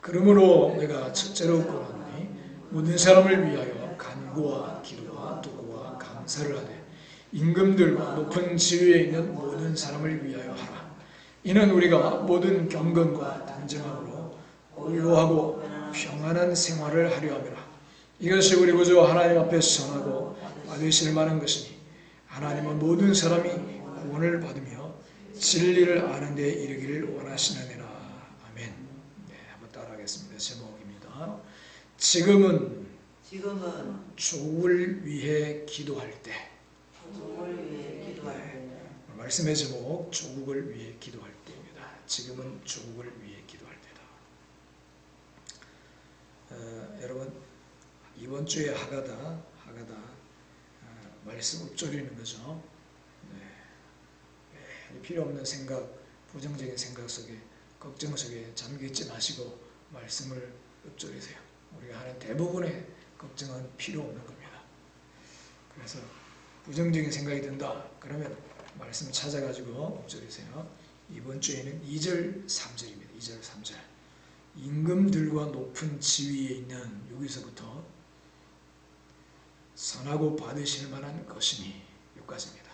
그러므로 내가 첫째로 구하노니 모든 사람을 위하여 간구와 기도와 도구와 감사를 하되 임금들과 높은 지위에 있는 모든 사람을 위하여 하라. 이는 우리가 모든 경건과 단정함으로 고요하고 평안한 생활을 하려 함이라. 이것이 우리 구주 하나님 앞에 선하고 받으실 만한 것이니 하나님은 모든 사람이 구원을 받으며 진리를 아는 데 이르기를 원하시느니라. 아멘. 네, 한번 따라하겠습니다. 제목입니다. 지금은 조국을 위해 기도할 때. 말씀의 제목, 조국을 위해 기도할 때입니다. 지금은 조국을 위해 기도할 때다. 여러분, 이번 주에 하가다 말씀 읊조리는 거죠. 네. 필요 없는 생각, 부정적인 생각 속에, 걱정 속에 잠겨있지 마시고 말씀을 읊조리세요. 우리가 하는 대부분의 걱정은 필요 없는 겁니다. 그래서 부정적인 생각이 든다. 그러면 말씀 찾아가지고 읊조리세요. 이번 주에는 2절, 3절입니다. 2절, 3절. 임금들과 높은 지위에 있는 여기서부터 선하고 받으실 만한 것이니 여기까지입니다.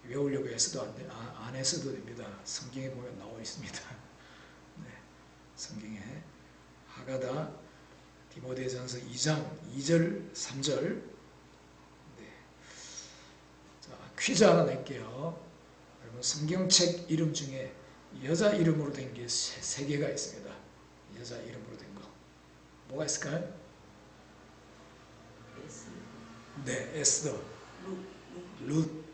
외우려고 해서도 안 했어도 됩니다. 성경에 보면 나와 있습니다. 네, 성경에 하가다 디모데전서 2장 2절 3절. 네. 자, 퀴즈 하나 낼게요. 여러분, 성경책 이름 중에 여자 이름으로 된 게 세 개가 있습니다. 여자 이름으로 된 거. 뭐가 있을까요? 네, 에스더, 룻,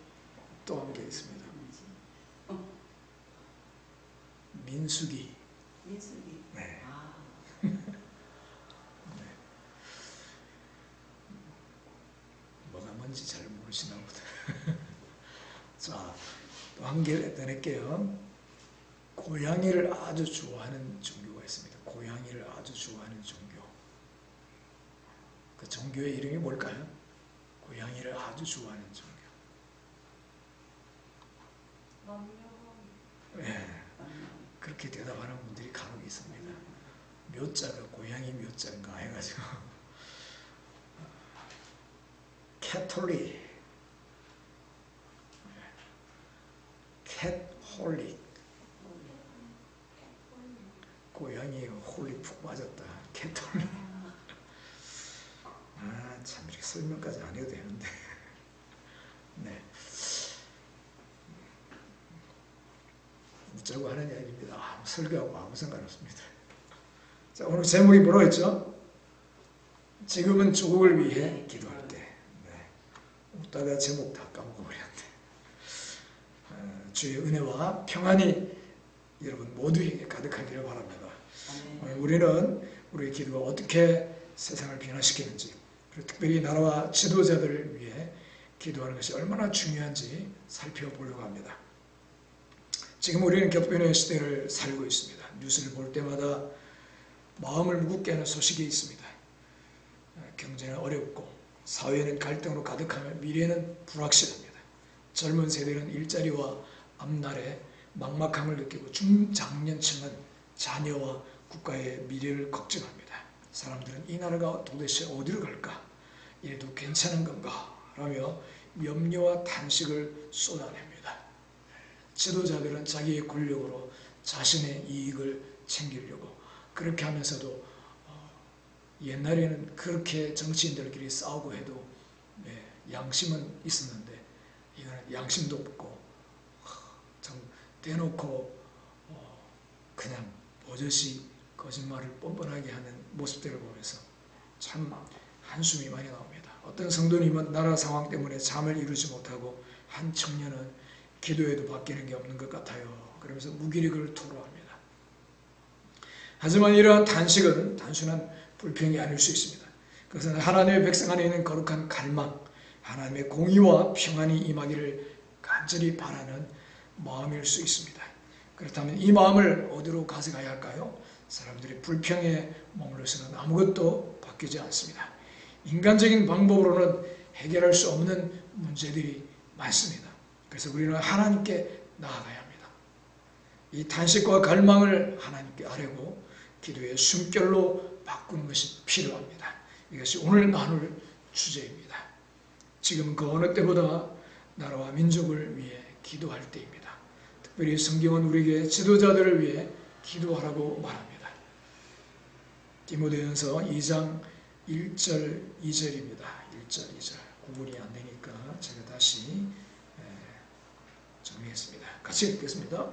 또 한 개 있습니다. 민수기. 네. 네. 뭐가 뭔지 잘 모르시나 보다. 자, 또 한 개 더 낼게요. 고양이를 아주 좋아하는 종교가 있습니다. 고양이를 아주 좋아하는 종교. 그 종교의 이름이 뭘까요? 고양이를 아주 좋아하는 종교. 네, 그렇게 대답하는 분들이 간혹 있습니다. 묘자가 고양이 묘자인가 해가지고 캐톨릭, 캣홀릭. 고양이가 홀릭 푹 빠졌다. 캐톨릭. 참 이렇게 설명까지 안 해도 되는데. 네. 묻자고 하는 이야기입니다. 설교하고 아무 상관없습니다. 자, 오늘 제목이 뭐라고 했죠? 지금은 조국을 위해 기도할 때. 네. 웃다가 제목 다 까먹어버렸는데. 주의 은혜와 평안이 여러분 모두에게 가득하기를 바랍니다. 오늘 우리는 우리의 기도가 어떻게 세상을 변화시키는지, 그리고 특별히 나라와 지도자들을 위해 기도하는 것이 얼마나 중요한지 살펴보려고 합니다. 지금 우리는 격변의 시대를 살고 있습니다. 뉴스를 볼 때마다 마음을 무겁게 하는 소식이 있습니다. 경제는 어렵고 사회는 갈등으로 가득하며 미래는 불확실합니다. 젊은 세대는 일자리와 앞날에 막막함을 느끼고 중장년층은 자녀와 국가의 미래를 걱정합니다. 사람들은 이 나라가 도대체 어디로 갈까? 이래도 괜찮은 건가? 라며 염려와 탄식을 쏟아냅니다. 지도자들은 자기의 권력으로 자신의 이익을 챙기려고 그렇게 하면서도 옛날에는 그렇게 정치인들끼리 싸우고 해도 양심은 있었는데 이거는 양심도 없고 대놓고 그냥 버젓이 거짓말을 뻔뻔하게 하는 모습들을 보면서 참 한숨이 많이 나옵니다. 어떤 성도님은 나라 상황 때문에 잠을 이루지 못하고 한 청년은 기도해도 바뀌는 게 없는 것 같아요. 그러면서 무기력을 토로합니다. 하지만 이러한 탄식은 단순한 불평이 아닐 수 있습니다. 그것은 하나님의 백성 안에 있는 거룩한 갈망, 하나님의 공의와 평안이 임하기를 간절히 바라는 마음일 수 있습니다. 그렇다면 이 마음을 어디로 가져가야 할까요? 사람들이 불평에 머물러서는 아무것도 바뀌지 않습니다. 인간적인 방법으로는 해결할 수 없는 문제들이 많습니다. 그래서 우리는 하나님께 나아가야 합니다. 이 탄식과 갈망을 하나님께 아뢰고 기도의 숨결로 바꾸는 것이 필요합니다. 이것이 오늘 나눌 주제입니다. 지금 그 어느 때보다 나라와 민족을 위해 기도할 때입니다. 특별히 성경은 우리에게 지도자들을 위해 기도하라고 말합니다. 디모데전서 2장 1절 2절입니다. 1절 2절 구분이 안 되니까 제가 다시 정리했습니다. 같이 읽겠습니다.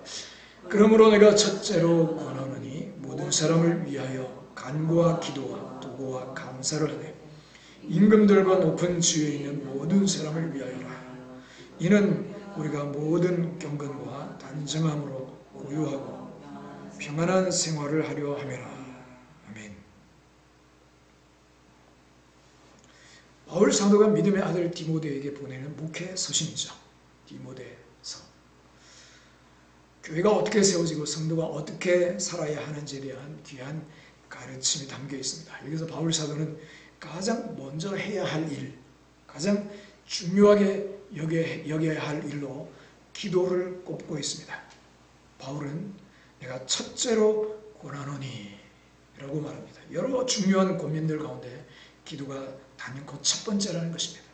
그러므로 내가 첫째로 권하노니 모든 사람을 위하여 간구와 기도와 도구와 감사를 하되 임금들과 높은 지위에 있는 모든 사람을 위하여라. 이는 우리가 모든 경건과 단정함으로 고요하고 평안한 생활을 하려 함이라. 아멘. 바울 사도가 믿음의 아들 디모데에게 보내는 목회 서신이죠. 디모데서. 교회가 어떻게 세워지고 성도가 어떻게 살아야 하는지에 대한 귀한 가르침이 담겨 있습니다. 여기서 바울 사도는 가장 먼저 해야 할 일, 가장 중요하게 여겨야 할 일로 기도를 꼽고 있습니다. 바울은 내가 첫째로 권하노니 라고 말합니다. 여러 중요한 고민들 가운데 기도가 단연코 첫 번째라는 것입니다.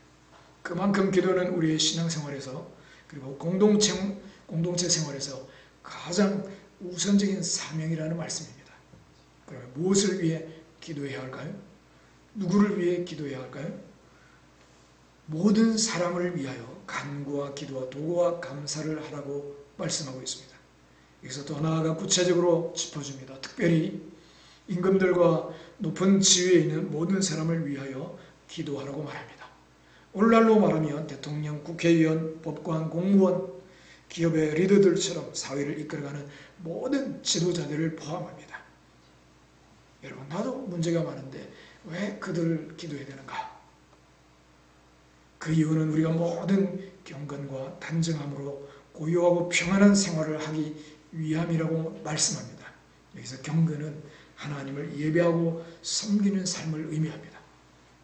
그만큼 기도는 우리의 신앙생활에서 그리고 공동체 생활에서 가장 우선적인 사명이라는 말씀입니다. 그러면 무엇을 위해 기도해야 할까요? 누구를 위해 기도해야 할까요? 모든 사람을 위하여 간구와 기도와 도구와 감사를 하라고 말씀하고 있습니다. 여기서 더 나아가 구체적으로 짚어줍니다. 특별히 임금들과 높은 지위에 있는 모든 사람을 위하여 기도하라고 말합니다. 오늘날로 말하면 대통령, 국회의원, 법관, 공무원, 기업의 리더들처럼 사회를 이끌어가는 모든 지도자들을 포함합니다. 여러분, 나도 문제가 많은데 왜 그들을 기도해야 되는가? 그 이유는 우리가 모든 경건과 단정함으로 고요하고 평안한 생활을 하기 위함이라고 말씀합니다. 여기서 경건은 하나님을 예배하고 섬기는 삶을 의미합니다.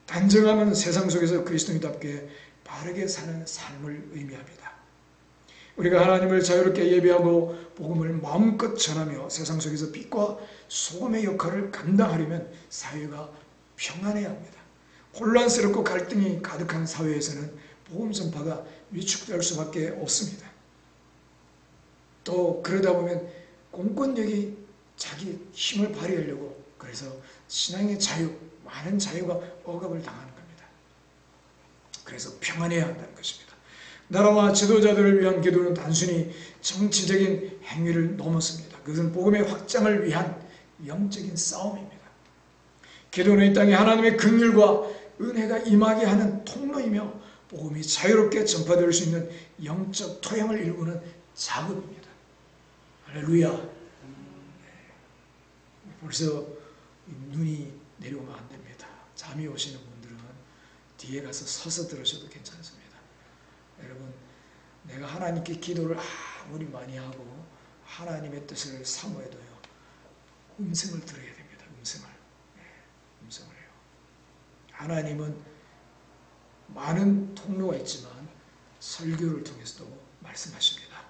단정함은 세상 속에서 그리스도인답게 바르게 사는 삶을 의미합니다. 우리가 하나님을 자유롭게 예배하고 복음을 마음껏 전하며 세상 속에서 빛과 소금의 역할을 감당하려면 사회가 평안해야 합니다. 혼란스럽고 갈등이 가득한 사회에서는 복음 전파가 위축될 수밖에 없습니다. 또 그러다 보면 공권력이 자기 힘을 발휘하려고 그래서 신앙의 자유, 많은 자유가 억압을 당하는 겁니다. 그래서 평안해야 한다는 것입니다. 나라와 지도자들을 위한 기도는 단순히 정치적인 행위를 넘어섭니다. 그것은 복음의 확장을 위한 영적인 싸움입니다. 기도는 이 땅에 하나님의 긍휼과 은혜가 임하게 하는 통로이며 복음이 자유롭게 전파될 수 있는 영적 토양을 일구는 작업입니다. 할렐루야. 벌써 눈이 내려오면 안 됩니다. 잠이 오시는 분들은 뒤에 가서 서서 들으셔도 괜찮습니다. 여러분, 내가 하나님께 기도를 아무리 많이 하고 하나님의 뜻을 사모해도요, 음성을 들어야 됩니다. 음성을 해요. 하나님은 많은 통로가 있지만 설교를 통해서도 말씀하십니다.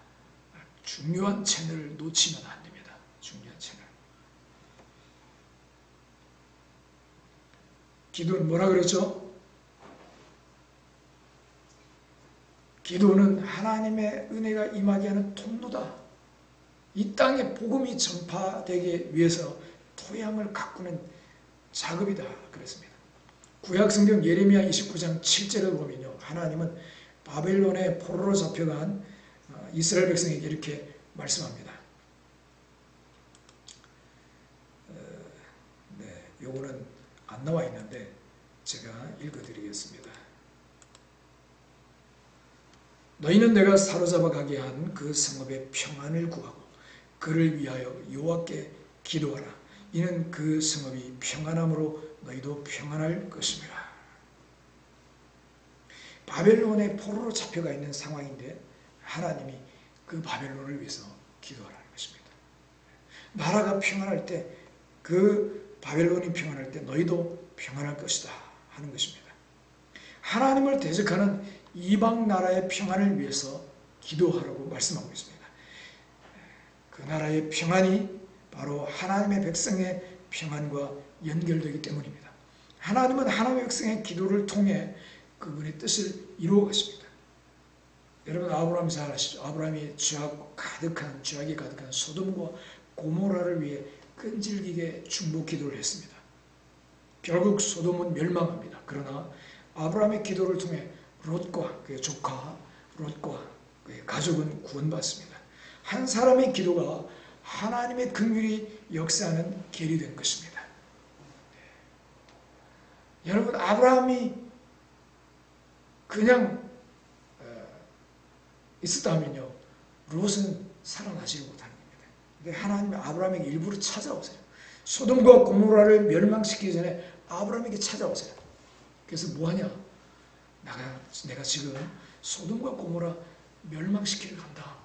중요한 채널을 놓치면 안 됩니다. 중요한 채널. 기도는 뭐라 그랬죠? 기도는 하나님의 은혜가 임하게 하는 통로다. 이 땅에 복음이 전파되기 위해서 토양을 가꾸는 작업이다. 그랬습니다. 구약성경 예레미야 29장 7절을 보면요, 하나님은 바벨론의 포로로 잡혀간 이스라엘 백성에게 이렇게 말씀합니다. 요거는 안 나와 있는데 제가 읽어드리겠습니다. 너희는 내가 사로잡아 가게 한 그 성읍의 평안을 구하고 그를 위하여 여호와께 기도하라. 이는 그 성읍이 평안함으로 너희도 평안할 것입니다. 바벨론의 포로로 잡혀가 있는 상황인데 하나님이 그 바벨론을 위해서 기도하라는 것입니다. 나라가 평안할 때, 그 바벨론이 평안할 때 너희도 평안할 것이다 하는 것입니다. 하나님을 대적하는 이방 나라의 평안을 위해서 기도하라고 말씀하고 있습니다. 그 나라의 평안이 바로 하나님의 백성의 평안과 연결되기 때문입니다. 하나님은 하나님의 백성의 기도를 통해 그분의 뜻을 이루어 가십니다. 여러분 아브라함 잘 아시죠? 아브라함이 죄악이 가득한 소돔과 고모라를 위해 끈질기게 중보 기도를 했습니다. 결국 소돔은 멸망합니다. 그러나 아브라함의 기도를 통해 롯과 그의 조카 롯과 그의 가족은 구원받습니다. 한 사람의 기도가 하나님의 긍휼이 역사하는 길이 된 것입니다. 여러분 아브라함이 그냥 있었다면요 롯은 살아나지 못하는 겁니다. 근데 하나님이 아브라함에게 일부러 찾아오세요. 소돔과 고모라를 멸망시키기 전에 아브라함에게 찾아오세요. 그래서 뭐하냐? 내가 지금 소돔과 고모라 멸망시키려 한다.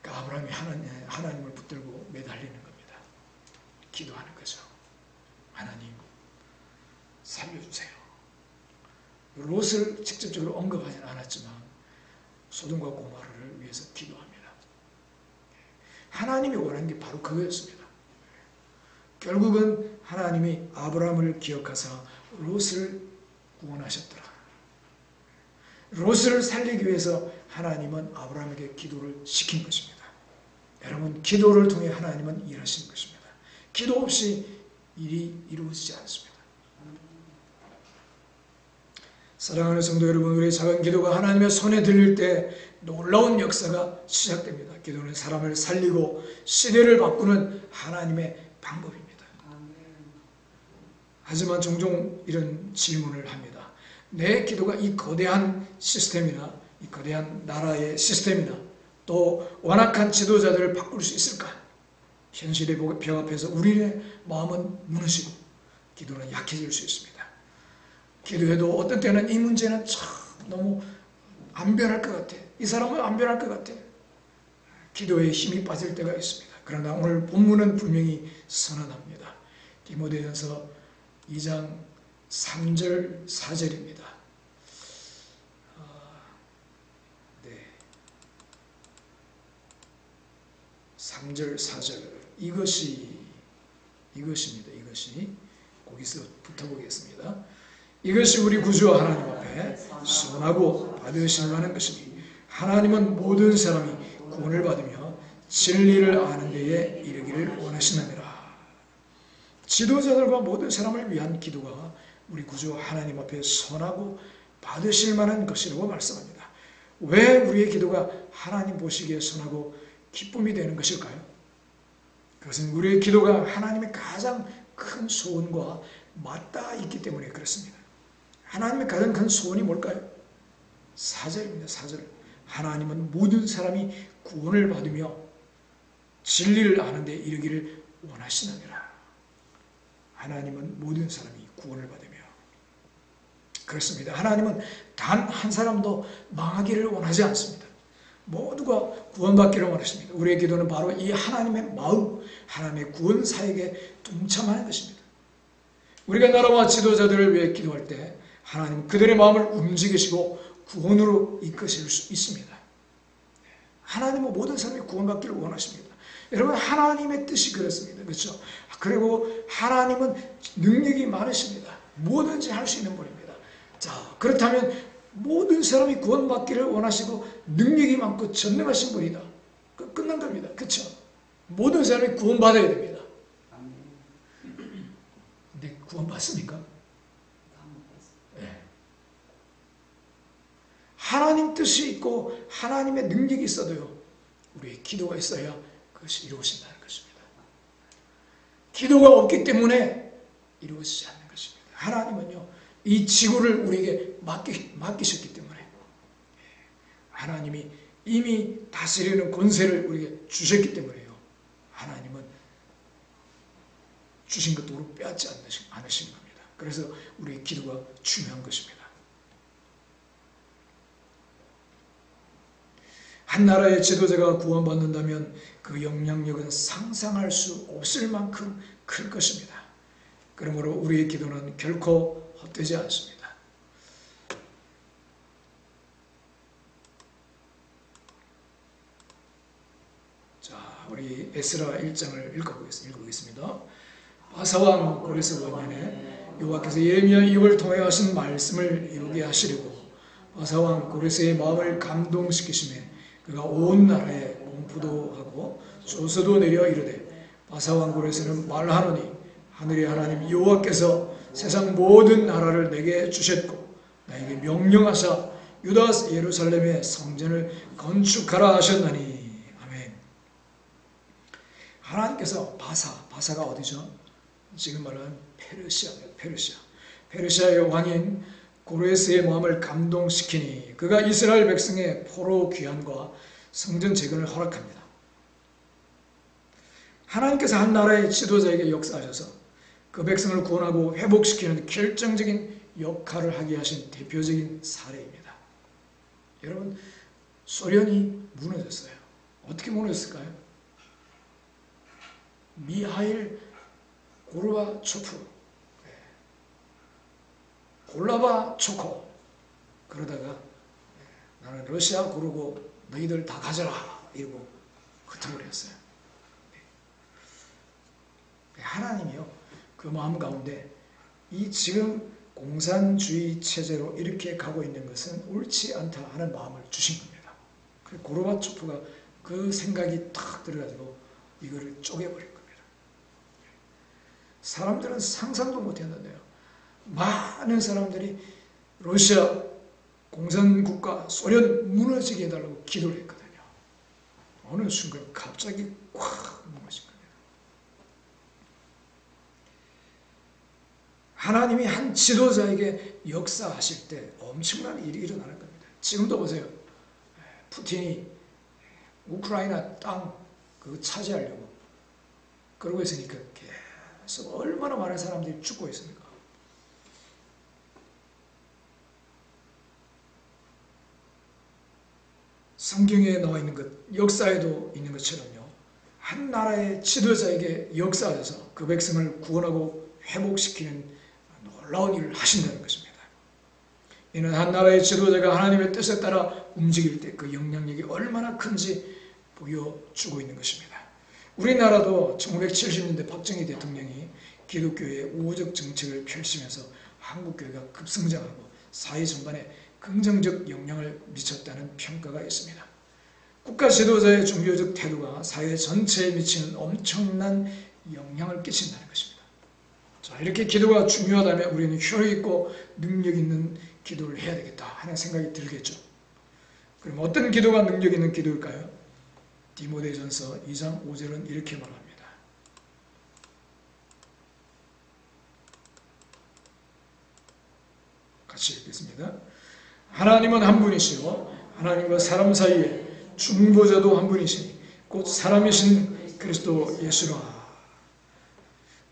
그러니까 아브라함이 하나님을 붙들고 매달리는 겁니다. 기도하는 거죠. 하나님 살려주세요. 롯을 직접적으로 언급하지는 않았지만 소돔과 고모라를 위해서 기도합니다. 하나님이 원하는 게 바로 그거였습니다. 결국은 하나님이 아브라함을 기억하사 롯을 구원하셨더라. 롯을 살리기 위해서 하나님은 아브라함에게 기도를 시킨 것입니다. 여러분 기도를 통해 하나님은 일하시는 것입니다. 기도 없이 일이 이루어지지 않습니다. 사랑하는 성도 여러분, 우리의 작은 기도가 하나님의 손에 들릴 때 놀라운 역사가 시작됩니다. 기도는 사람을 살리고 시대를 바꾸는 하나님의 방법입니다. 하지만 종종 이런 질문을 합니다. 내 기도가 이 거대한 시스템이나 이 거대한 나라의 시스템이나 또 완악한 지도자들을 바꿀 수 있을까? 현실의 벽 앞에서 우리의 마음은 무너지고 기도는 약해질 수 있습니다. 기도해도 어떤 때는 이 문제는 참 너무 안 변할 것 같아. 이 사람은 안 변할 것 같아. 기도에 힘이 빠질 때가 있습니다. 그러나 오늘 본문은 분명히 선언합니다. 디모데전서 2장 3절 4절입니다. 네. 3절 4절 이것입니다. 이것이 거기서 붙어보겠습니다. 이것이 우리 구주 하나님 앞에 선하고 받으실 만한 것이니 하나님은 모든 사람이 구원을 받으며 진리를 아는 데에 이르기를 원하시느니라. 지도자들과 모든 사람을 위한 기도가 우리 구주 하나님 앞에 선하고 받으실 만한 것이라고 말씀합니다. 왜 우리의 기도가 하나님 보시기에 선하고 기쁨이 되는 것일까요? 그것은 우리의 기도가 하나님의 가장 큰 소원과 맞닿아 있기 때문에 그렇습니다. 하나님의 가장 큰 소원이 뭘까요? 4절입니다. 4절. 하나님은 모든 사람이 구원을 받으며 진리를 아는 데 이르기를 원하시느니라. 하나님은 모든 사람이 구원을 받으며 그렇습니다. 하나님은 단 한 사람도 망하기를 원하지 않습니다. 모두가 구원받기를 원하십니다. 우리의 기도는 바로 이 하나님의 마음, 하나님의 구원 사역에 동참하는 것입니다. 우리가 나라와 지도자들을 위해 기도할 때 하나님은 그들의 마음을 움직이시고 구원으로 이끄실 수 있습니다. 하나님은 모든 사람이 구원받기를 원하십니다. 여러분 하나님의 뜻이 그렇습니다. 그렇죠? 그리고 하나님은 능력이 많으십니다. 뭐든지 할 수 있는 분입니다. 자, 그렇다면 모든 사람이 구원받기를 원하시고 능력이 많고 전능하신 분이다. 끝난 겁니다. 그렇죠? 모든 사람이 구원받아야 됩니다. 근데 구원받습니까? 네. 하나님 뜻이 있고 하나님의 능력이 있어도요. 우리의 기도가 있어야 그것이 이루어진다는 것입니다. 기도가 없기 때문에 이루어지지 않는 것입니다. 하나님은요, 이 지구를 우리에게 맡기셨기 때문에 하나님이 이미 다스리는 권세를 우리에게 주셨기 때문에요. 하나님은 주신 것도 빼앗지 않으신 겁니다. 그래서 우리의 기도가 중요한 것입니다. 한 나라의 지도자가 구원받는다면 그 영향력은 상상할 수 없을 만큼 클 것입니다. 그러므로 우리의 기도는 결코 헛되지 않습니다. 자, 우리 에스라 1장을 읽어보겠습니다. 바사왕 고레스 원년에 여호와께서 예레미야 입을 통해 하신 말씀을 이루게 하시려고 바사왕 고레스의 마음을 감동시키심에 그가 온 나라에 공포도 하고 조서도 내려 이르되 바사왕 고레스는 말하노니 하늘의 하나님 여호와께서 세상 모든 나라를 내게 주셨고 나에게 명령하사 유다 예루살렘의 성전을 건축하라 하셨나니. 아멘. 하나님께서 바사가 어디죠? 지금 말하는 페르시아의 왕인 고레스의 마음을 감동시키니 그가 이스라엘 백성의 포로 귀환과 성전 재건을 허락합니다. 하나님께서 한 나라의 지도자에게 역사하셔서 그 백성을 구원하고 회복시키는 결정적인 역할을 하게 하신 대표적인 사례입니다. 여러분, 소련이 무너졌어요. 어떻게 무너졌을까요? 미하일 고르바초프, 골라바초코, 그러다가 나는 러시아 고르고 너희들 다 가져라 이러고 흩어버렸어요. 하나님이요, 그 마음 가운데 이 지금 공산주의 체제로 이렇게 가고 있는 것은 옳지 않다 하는 마음을 주신 겁니다. 그래서 고르바초프가 그 생각이 탁 들어가지고 이거를 쪼개버린 겁니다. 사람들은 상상도 못했는데요, 많은 사람들이 러시아 공산국가 소련 무너지게 해달라고 기도를 했거든요. 어느 순간 갑자기 콱 무너진 겁니다. 하나님이 한 지도자에게 역사하실 때 엄청난 일이 일어나는 겁니다. 지금도 보세요. 푸틴이 우크라이나 땅 그거 차지하려고 그러고 있으니까 계속 얼마나 많은 사람들이 죽고 있습니까? 성경에 나와 있는 것, 역사에도 있는 것처럼요, 한 나라의 지도자에게 역사하셔서 그 백성을 구원하고 회복시키는 놀라운 일을 하신다는 것입니다. 이는 한 나라의 지도자가 하나님의 뜻에 따라 움직일 때 그 영향력이 얼마나 큰지 보여주고 있는 것입니다. 우리나라도 1970년대 박정희 대통령이 기독교의 우호적 정책을 펼치면서 한국교회가 급성장하고 사회 전반에 긍정적 영향을 미쳤다는 평가가 있습니다. 국가 지도자의 종교적 태도가 사회 전체에 미치는 엄청난 영향을 끼친다는 것입니다. 자, 이렇게 기도가 중요하다면 우리는 효력 있고 능력 있는 기도를 해야 되겠다 하는 생각이 들겠죠. 그럼 어떤 기도가 능력 있는 기도일까요? 디모데전서 2장 5절은 이렇게 말합니다. 같이 읽겠습니다. 하나님은 한 분이시요 하나님과 사람 사이에 중보자도 한 분이시니 곧 사람이신 그리스도 예수라.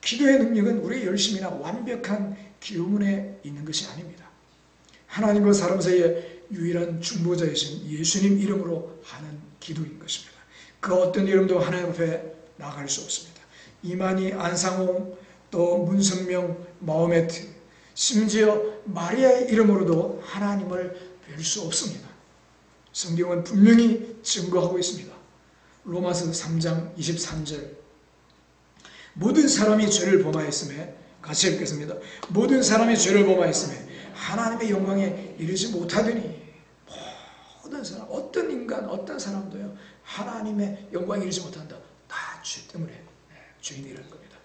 기도의 능력은 우리의 열심이나 완벽한 기도문에 있는 것이 아닙니다. 하나님과 사람 사이에 유일한 중보자이신 예수님 이름으로 하는 기도인 것입니다. 그 어떤 이름도 하나님 앞에 나갈 수 없습니다. 이만희, 안상홍, 또 문선명, 마호메트, 심지어 마리아의 이름으로도 하나님을 뵐 수 없습니다. 성경은 분명히 증거하고 있습니다. 로마서 3장 23절, 모든 사람이 죄를 범하였음에, 같이 읽겠습니다. 모든 사람이 죄를 범하였음에 하나님의 영광에 이르지 못하더니, 모든 사람, 어떤 인간, 어떤 사람도요, 하나님의 영광에 이르지 못한다. 다 죄 때문에 죄인이라는 겁니다.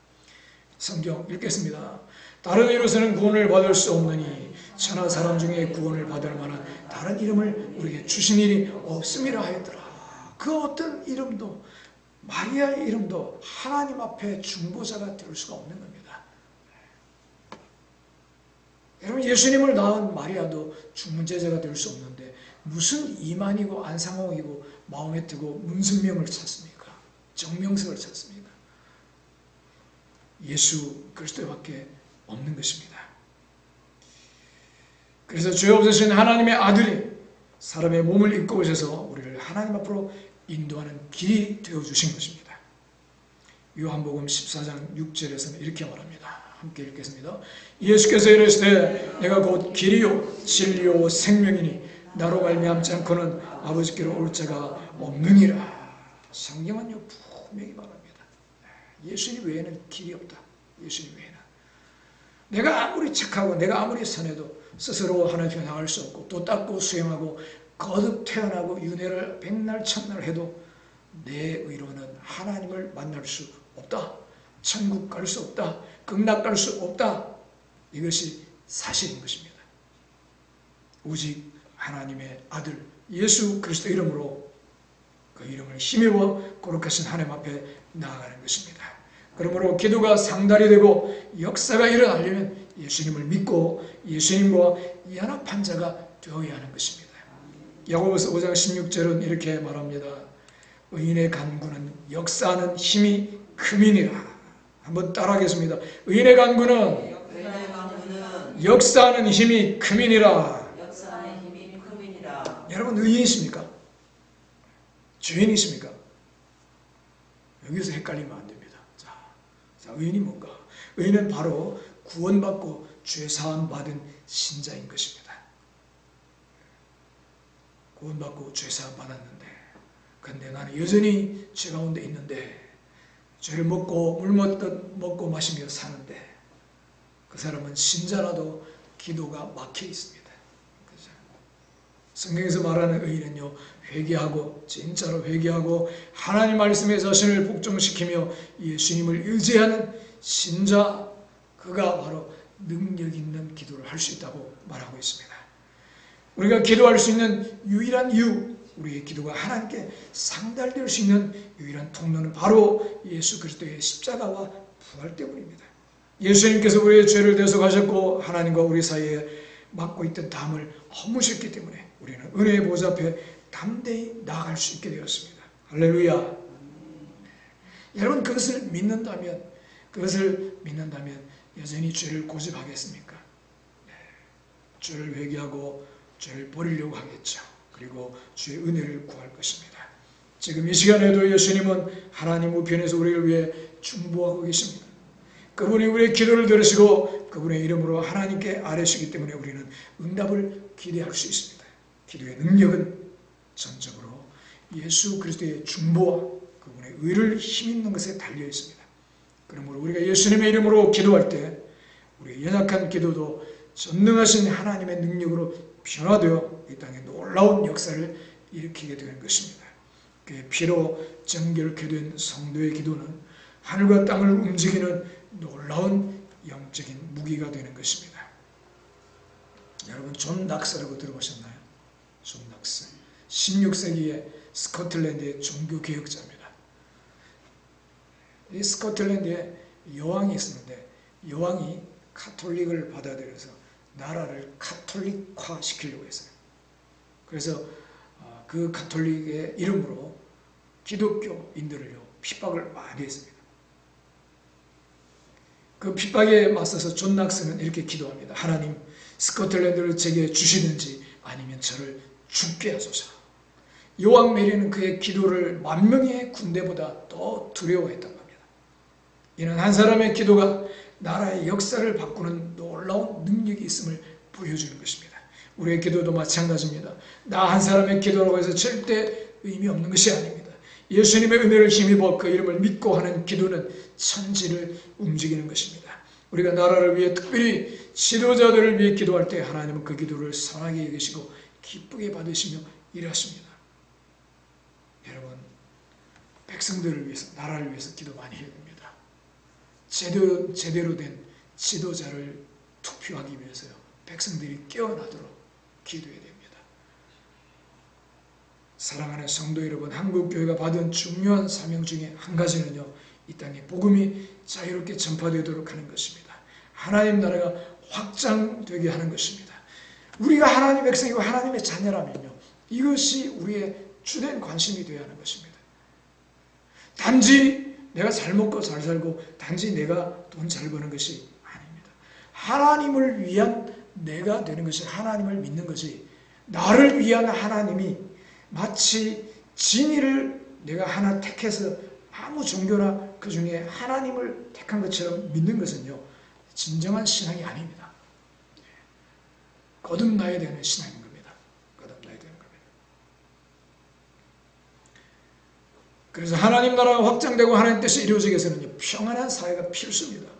성경 읽겠습니다. 다른 이로서는 구원을 받을 수 없느니 천하 사람 중에 구원을 받을 만한 다른 이름을 우리에게 주신 일이 없음이라 하였더라. 그 어떤 이름도, 마리아의 이름도 하나님 앞에 중보자가 될 수가 없는 겁니다. 여러분, 예수님을 낳은 마리아도 중보자가 될 수 없는데 무슨 이만이고 안상홍이고 마호메트고 문선명을 찾습니까? 정명석을 찾습니까? 예수 그리스도밖에 없는 것입니다. 그래서 죄 없으신 하나님의 아들이 사람의 몸을 입고 오셔서 우리를 하나님 앞으로 인도하는 길이 되어주신 것입니다. 요한복음 14장 6절에서는 이렇게 말합니다. 함께 읽겠습니다. 예수께서 이르시되 내가 곧 길이요 진리요 생명이니 나로 말미암지 않고는 아버지께로 올 자가 없느니라. 성경은요 분명히 말합니다. 예수님 외에는 길이 없다. 예수님 외에는. 내가 아무리 착하고 내가 아무리 선해도 스스로 하나님 앞에 나갈 수 없고 또 닦고 수행하고 거듭 태어나고 윤회를 백날 천날 해도 내 의로는 하나님을 만날 수 없다. 천국 갈 수 없다. 극락 갈 수 없다. 이것이 사실인 것입니다. 오직 하나님의 아들 예수 그리스도 이름으로 그 이름을 힘입어 거룩하신 하나님 앞에 나아가는 것입니다. 그러므로 기도가 상달이 되고 역사가 일어나려면 예수님을 믿고 예수님과 연합한 자가 되어야 하는 것입니다. 야고보서 5장 16절은 이렇게 말합니다. 의인의 간구는 역사하는 힘이 크미니라. 한번 따라하겠습니다. 의인의 간구는 역사하는 힘이 크미니라. 여러분 의인이십니까? 죄인이십니까? 여기서 헷갈리면 안 됩니다. 자, 의인이 뭔가? 의인은 바로 구원받고 죄사함 받은 신자인 것입니다. 구원받고 죄사함 받았는데 근데 나는 여전히 죄 가운데 있는데 죄를 먹고 물 먹고 마시며 사는데 그 사람은 신자라도 기도가 막혀 있습니다. 그렇죠? 성경에서 말하는 의인은요, 회개하고 진짜로 회개하고 하나님 말씀에 자신을 복종시키며 예수님을 의지하는 신자, 그가 바로 능력 있는 기도를 할 수 있다고 말하고 있습니다. 우리가 기도할 수 있는 유일한 이유, 우리의 기도가 하나님께 상달될 수 있는 유일한 통로는 바로 예수 그리스도의 십자가와 부활 때문입니다. 예수님께서 우리의 죄를 대속하셨고 하나님과 우리 사이에 막고 있던 담을 허무셨기 때문에 우리는 은혜의 보좌 앞에 담대히 나아갈 수 있게 되었습니다. 할렐루야. 여러분 그것을 믿는다면 여전히 죄를 고집하겠습니까? 네. 죄를 회개하고 죄를 버리려고 하겠죠. 그리고 주의 은혜를 구할 것입니다. 지금 이 시간에도 예수님은 하나님 우편에서 우리를 위해 중보하고 계십니다. 그분이 우리의 기도를 들으시고 그분의 이름으로 하나님께 아뢰시기 때문에 우리는 응답을 기대할 수 있습니다. 기도의 능력은 전적으로 예수 그리스도의 중보와 그분의 의를 힘입는 것에 달려 있습니다. 그러므로 우리가 예수님의 이름으로 기도할 때 우리의 연약한 기도도 전능하신 하나님의 능력으로 변화되어 이 땅에 놀라운 역사를 일으키게 되는 것입니다. 그의 피로 정결케 된 성도의 기도는 하늘과 땅을 움직이는 놀라운 영적인 무기가 되는 것입니다. 여러분 존 낙스라고 들어보셨나요? 존 낙스. 16세기의 스코틀랜드의 종교개혁자입니다. 이 스코틀랜드에 여왕이 있었는데 여왕이 카톨릭을 받아들여서 나라를 카톨릭화 시키려고 했어요. 그래서 그 카톨릭의 이름으로 기독교인들을요 핍박을 많이 했습니다. 그 핍박에 맞서서 존 낙스는 이렇게 기도합니다. 하나님, 스코틀랜드를 제게 주시든지 아니면 저를 죽게 하소서. 여왕 메리는 그의 기도를 만 명의 군대보다 더 두려워했던 겁니다. 이는 한 사람의 기도가 나라의 역사를 바꾸는 놀라운 능력이 있음을 보여주는 것입니다. 우리의 기도도 마찬가지입니다. 나 한 사람의 기도라고 해서 절대 의미 없는 것이 아닙니다. 예수님의 은혜를 힘입어 그 이름을 믿고 하는 기도는 천지를 움직이는 것입니다. 우리가 나라를 위해 특별히 지도자들을 위해 기도할 때 하나님은 그 기도를 선하게 여기시고 기쁘게 받으시며 일하십니다. 여러분, 백성들을 위해서, 나라를 위해서 기도 많이 해야 됩니다. 제대로 된 지도자를 투표하기 위해서요. 백성들이 깨어나도록 기도해야 됩니다. 사랑하는 성도 여러분, 한국교회가 받은 중요한 사명 중에 한 가지는요, 이 땅에 복음이 자유롭게 전파되도록 하는 것입니다. 하나님 나라가 확장되게 하는 것입니다. 우리가 하나님의 백성이고 하나님의 자녀라면요, 이것이 우리의 주된 관심이 되어야 하는 것입니다. 단지 내가 잘 먹고 잘 살고 단지 내가 돈 잘 버는 것이 아닙니다. 하나님을 위한 내가 되는 것이, 하나님을 믿는 것이, 나를 위한 하나님이 마치 진이를 내가 하나 택해서 아무 종교나 그 중에 하나님을 택한 것처럼 믿는 것은요, 진정한 신앙이 아닙니다. 거듭나야 되는 신앙인 겁니다. 거듭나야 되는 겁니다. 그래서 하나님 나라가 확장되고 하나님 뜻이 이루어지기 위해서는요, 평안한 사회가 필수입니다.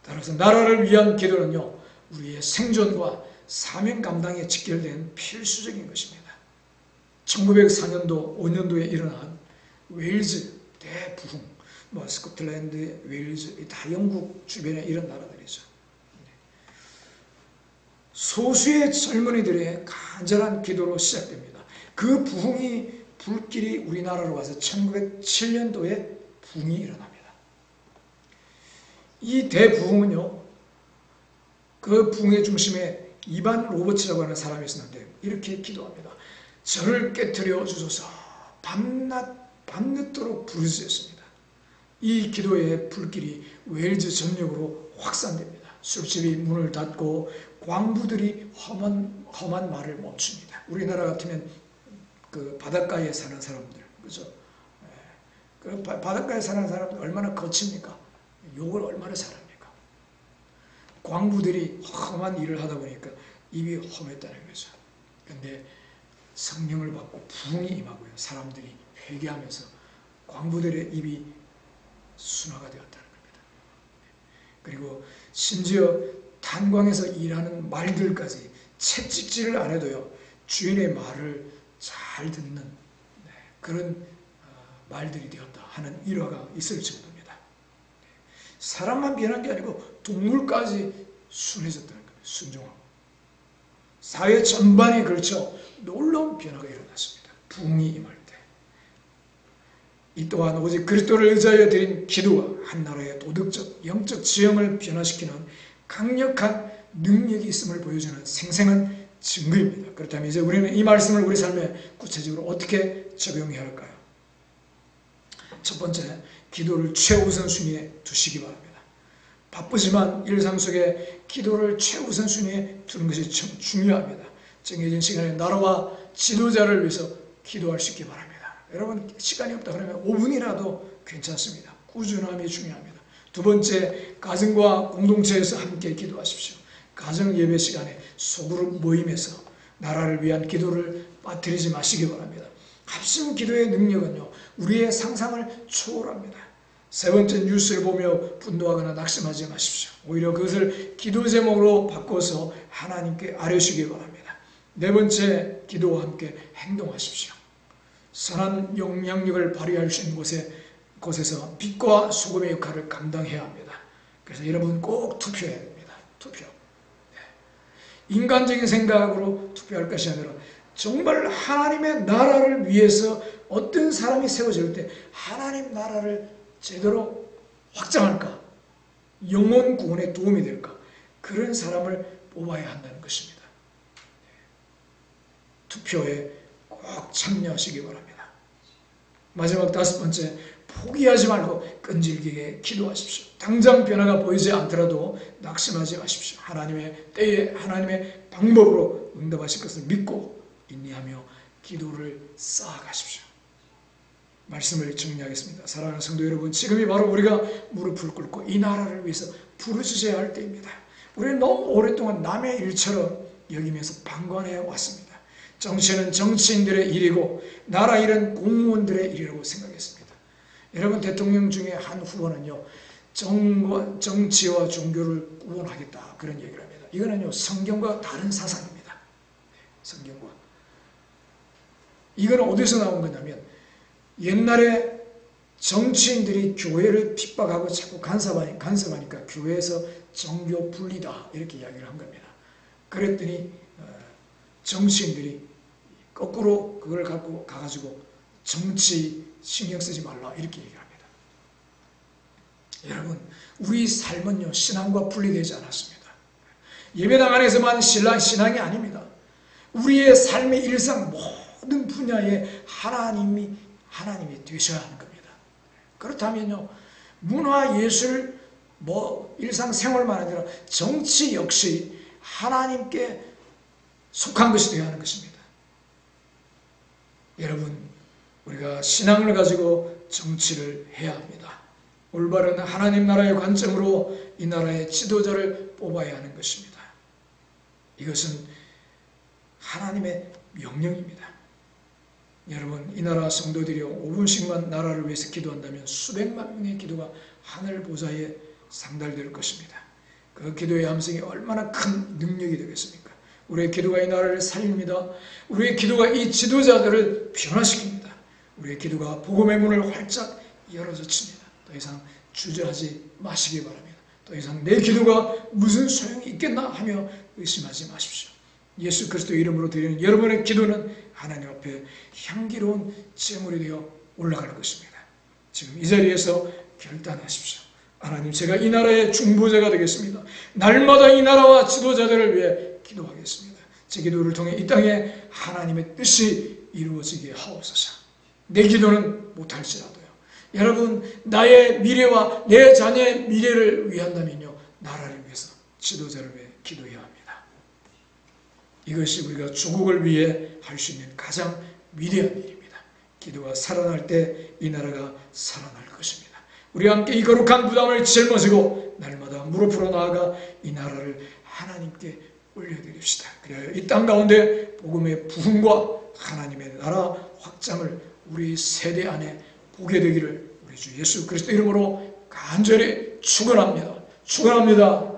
따라서 나라를 위한 기도는요, 우리의 생존과 사명 감당에 직결된 필수적인 것입니다. 1904년도 5년도에 일어난 웨일즈 대부흥, 스코틀랜드, 웨일즈 다 영국 주변에 이런 나라들이죠. 소수의 젊은이들의 간절한 기도로 시작됩니다. 그 부흥이 불길이 우리나라로 와서 1907년도에 부흥이 일어납니다. 이 대부흥은요, 그 부흥의 중심에 이반 로버츠라고 하는 사람이 있었는데 이렇게 기도합니다. 저를 깨트려 주소서. 밤늦도록 부르짖었습니다. 이 기도의 불길이 웨일즈 전역으로 확산됩니다. 술집이 문을 닫고 광부들이 험한 말을 멈춥니다. 우리나라 같으면 그 바닷가에 사는 사람들, 그죠? 그 바닷가에 사는 사람들 얼마나 거칩니까? 욕을 얼마나 잘합니까? 광부들이 험한 일을 하다 보니까 입이 험했다는 거죠. 그런데 성령을 받고 부흥이 임하고요, 사람들이 회개하면서 광부들의 입이 순화가 되었다는 겁니다. 그리고 심지어 탄광에서 일하는 말들까지 채찍질을 안 해도요, 주인의 말을 잘 듣는 그런 말들이 되었다 하는 일화가 있을 정도입니다. 사람만 변한 게 아니고 동물까지 순해졌다는 거예요. 순종하고. 사회 전반에 걸쳐 놀라운 변화가 일어났습니다. 부흥이 임할 때. 이 또한 오직 그리스도를 의지하여 드린 기도가 한 나라의 도덕적, 영적 지형을 변화시키는 강력한 능력이 있음을 보여주는 생생한 증거입니다. 그렇다면 이제 우리는 이 말씀을 우리 삶에 구체적으로 어떻게 적용해야 할까요? 첫 번째, 기도를 최우선순위에 두시기 바랍니다. 바쁘지만 일상 속에 기도를 최우선순위에 두는 것이 참 중요합니다. 정해진 시간에 나라와 지도자를 위해서 기도할 수 있기 바랍니다. 여러분, 시간이 없다 그러면 5분이라도 괜찮습니다. 꾸준함이 중요합니다. 두 번째, 가정과 공동체에서 함께 기도하십시오. 가정 예배 시간에 소그룹 모임에서 나라를 위한 기도를 빠뜨리지 마시기 바랍니다. 합심 기도의 능력은요, 우리의 상상을 초월합니다. 세 번째, 뉴스를 보며 분노하거나 낙심하지 마십시오. 오히려 그것을 기도 제목으로 바꿔서 하나님께 아뢰시기 바랍니다. 네 번째, 기도와 함께 행동하십시오. 선한 영향력을 발휘할 수 있는 곳에서 빛과 소금의 역할을 감당해야 합니다. 그래서 여러분 꼭 투표해야 됩니다. 투표. 인간적인 생각으로 투표할 것이 아니라 정말 하나님의 나라를 위해서 어떤 사람이 세워질 때 하나님 나라를 제대로 확장할까, 영혼 구원에 도움이 될까, 그런 사람을 뽑아야 한다는 것입니다. 투표에 꼭 참여하시기 바랍니다. 마지막 다섯 번째, 포기하지 말고 끈질기게 기도하십시오. 당장 변화가 보이지 않더라도 낙심하지 마십시오. 하나님의 때에 하나님의 방법으로 응답하실 것을 믿고 인내하며 기도를 쌓아가십시오. 말씀을 정리하겠습니다. 사랑하는 성도 여러분, 지금이 바로 우리가 무릎을 꿇고 이 나라를 위해서 부르짖어야 할 때입니다. 우리는 너무 오랫동안 남의 일처럼 여기면서 방관해 왔습니다. 정치는 정치인들의 일이고 나라 일은 공무원들의 일이라고 생각했습니다. 여러분, 대통령 중에 한 후보는요, 정치와 종교를 구분하겠다 그런 얘기를 합니다. 이거는요, 성경과 다른 사상입니다. 성경과. 이건 어디서 나온 거냐면, 옛날에 정치인들이 교회를 핍박하고 자꾸 간섭하니까 교회에서 정교 분리다 이렇게 이야기를 한 겁니다. 그랬더니 정치인들이 거꾸로 그걸 갖고 가가지고 정치 신경 쓰지 말라 이렇게 얘기를 합니다. 여러분, 우리 삶은요, 신앙과 분리되지 않았습니다. 예배당 안에서만 신앙이 아닙니다. 우리의 삶의 일상 모든 분야에 하나님이 되셔야 하는 겁니다. 그렇다면요, 문화, 예술, 일상생활만 아니라 정치 역시 하나님께 속한 것이 되어야 하는 것입니다. 여러분, 우리가 신앙을 가지고 정치를 해야 합니다. 올바른 하나님 나라의 관점으로 이 나라의 지도자를 뽑아야 하는 것입니다. 이것은 하나님의 명령입니다. 여러분, 이 나라 성도들이 5분씩만 나라를 위해서 기도한다면 수백만 명의 기도가 하늘 보좌에 상달될 것입니다. 그 기도의 함성이 얼마나 큰 능력이 되겠습니까? 우리의 기도가 이 나라를 살립니다. 우리의 기도가 이 지도자들을 변화시킵니다. 우리의 기도가 복음의 문을 활짝 열어젖힙니다. 더 이상 주저하지 마시기 바랍니다. 더 이상 내 기도가 무슨 소용이 있겠나 하며 의심하지 마십시오. 예수 그리스도 이름으로 드리는 여러분의 기도는 하나님 앞에 향기로운 제물이 되어 올라갈 것입니다. 지금 이 자리에서 결단하십시오. 하나님, 제가 이 나라의 중보자가 되겠습니다. 날마다 이 나라와 지도자들을 위해 기도하겠습니다. 제 기도를 통해 이 땅에 하나님의 뜻이 이루어지게 하옵소서. 내 기도는 못할지라도요, 여러분, 나의 미래와 내 자녀의 미래를 위한다면요, 나라를 위해서, 지도자를 위해 기도해야 합니다. 이것이 우리가 조국을 위해 할 수 있는 가장 위대한 일입니다. 기도가 살아날 때 이 나라가 살아날 것입니다. 우리 함께 이 거룩한 부담을 짊어지고 날마다 무릎으로 나아가 이 나라를 하나님께 올려드립시다. 그래야 이 땅 가운데 복음의 부흥과 하나님의 나라 확장을 우리 세대 안에 보게 되기를 우리 주 예수 그리스도 이름으로 간절히 축원합니다. 축원합니다.